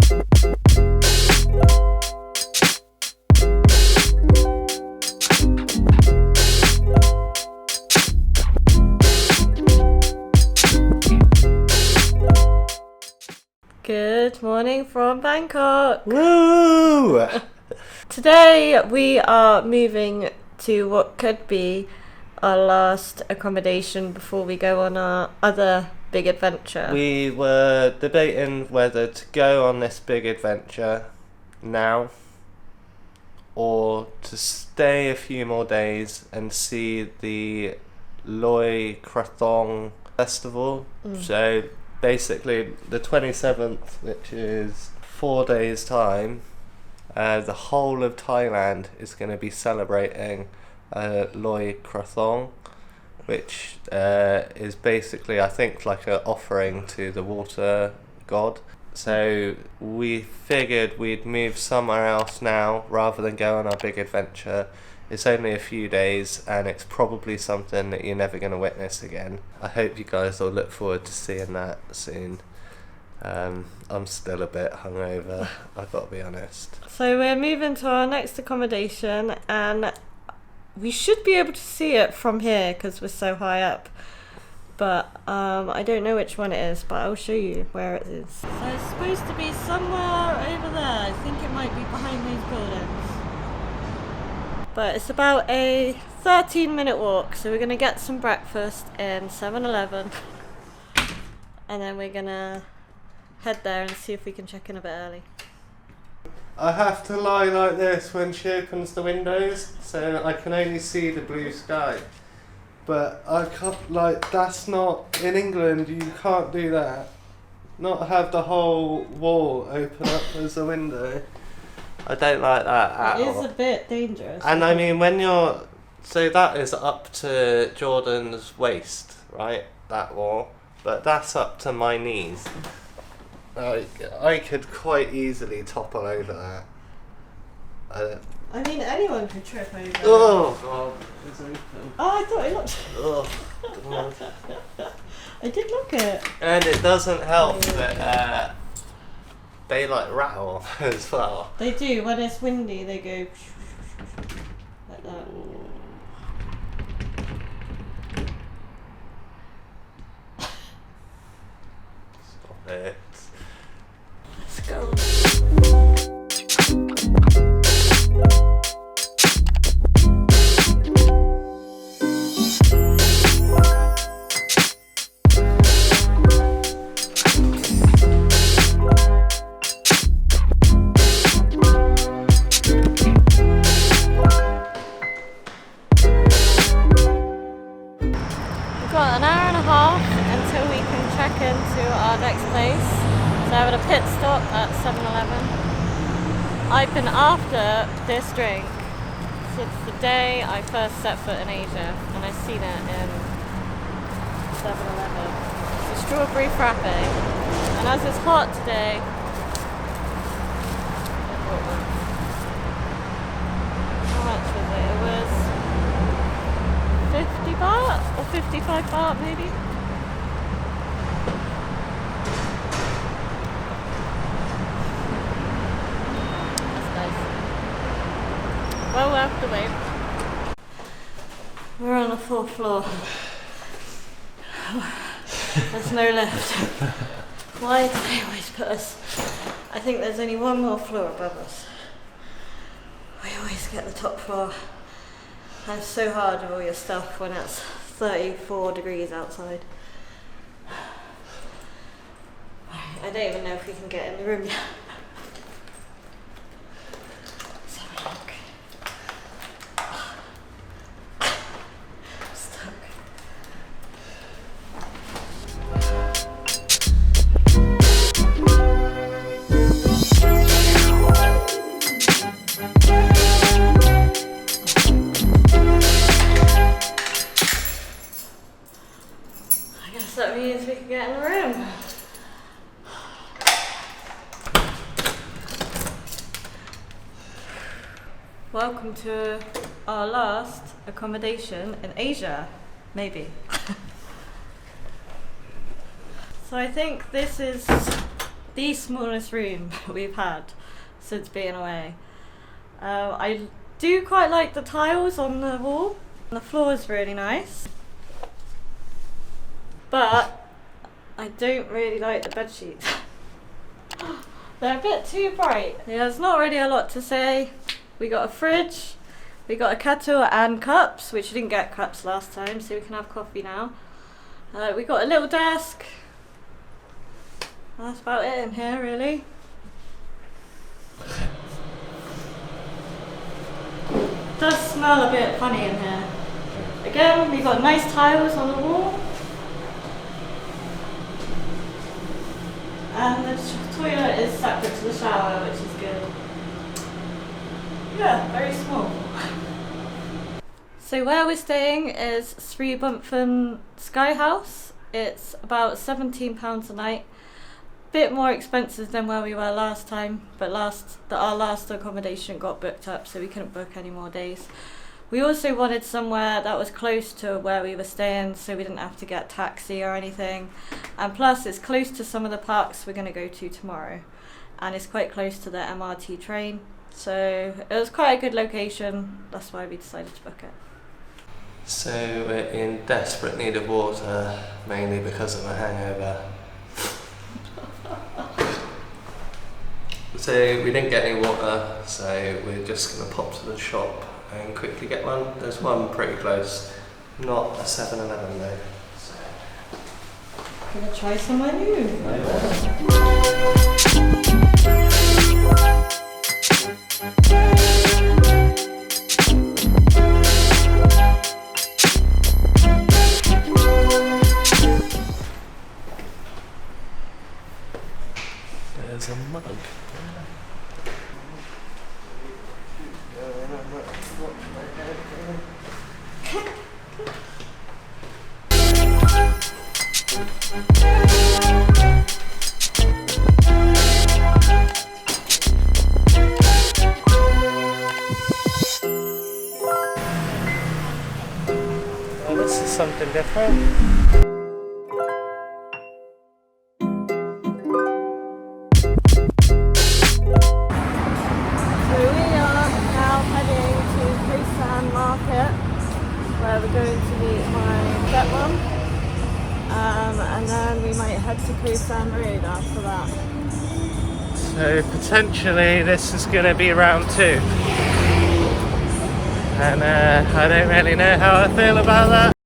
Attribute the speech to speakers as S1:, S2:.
S1: Good morning from Bangkok.
S2: Woo!
S1: Today we are moving to what could be our last accommodation before we go on our other big adventure.
S2: We were debating whether to go on this big adventure now or to stay a few more days and see the Loy Krathong festival. So basically the 27th, which is 4 days time, the whole of Thailand is going to be celebrating Loy Krathong, which is basically, I think, like an offering to the water god. So we figured we'd move somewhere else now rather than go on our big adventure. It's only a few days and it's probably something that you're never going to witness again. I hope you guys will look forward to seeing that soon. I'm still a bit hungover, I've got to be honest.
S1: So we're moving to our next accommodation and we should be able to see it from here because we're so high up. But I don't know which one it is, but I'll show you where it is. So it's supposed to be somewhere over there. I think it might be behind these buildings. But it's about a 13-minute walk, so we're going to get some breakfast in 7-Eleven. And then we're going to head there and see if we can check in a bit early.
S2: I have to lie like this when she opens the windows, so I can only see the blue sky. But I can't, like, that's not, in England you can't do that. Not have the whole wall open up as a window. I don't like that at all.
S1: It is a bit dangerous.
S2: And I mean, when you're, so that is up to Jordan's waist, right? That wall. But that's up to my knees. I could quite easily topple over that.
S1: I mean, anyone could trip over.
S2: Oh god, it's open.
S1: Oh, I thought it looked.
S2: Oh god.
S1: I did look it.
S2: And it doesn't help that they like rattle as well.
S1: They do. When it's windy, they go like that.
S2: Stop it.
S1: Let's go. Got an hour and a half until we can check into our next place. So having a pit stop at 7-Eleven. I've been after this drink since the day I first set foot in Asia, and I've seen it in 7-Eleven. It's a strawberry frappe, and as it's hot today, how much was it? It was 50 baht or 55 baht maybe. That's nice. Well worth the wait. We're on the 4th floor. There's no lift. Why do they always put us? I think there's only one more floor above us. We always get the top floor. And it's so hard with all your stuff when it's 34 degrees outside. I don't even know if we can get in the room yet. Let's have a look. I'm stuck. That means we can get in the room. Welcome to our last accommodation in Asia, maybe. So I think this is the smallest room we've had since being away. I do quite like the tiles on the wall. The floor is really nice, but I don't really like the bed sheets. They're a bit too bright. Yeah, there's not really a lot to say. We got a fridge, we got a kettle and cups, which we didn't get cups last time, so we can have coffee now. We got a little desk. That's about it in here, really. It does smell a bit funny in here. Again, we got nice tiles on the wall. And the toilet is separate to the shower, which is good. Yeah, very small. So where we're staying is Sri Bumphan Sky House. It's about £17 a night. Bit more expensive than where we were last time, but our last accommodation got booked up, so we couldn't book any more days. We also wanted somewhere that was close to where we were staying, so we didn't have to get taxi or anything. And plus it's close to some of the parks we're going to go to tomorrow, and it's quite close to the MRT train, so it was quite a good location. That's why we decided to book it.
S2: So we're in desperate need of water, mainly because of a hangover. So we didn't get any water, so we're just going to pop to the shop and quickly get one. There's one pretty close, not a 7-Eleven though. So.
S1: Gonna try somewhere new.
S2: There's a mug. Well, this is something different.
S1: Where we're going to meet my stepmom, and then we might head to Khaosan Road after that.
S2: So potentially this is going to be round 2, and I don't really know how I feel about that.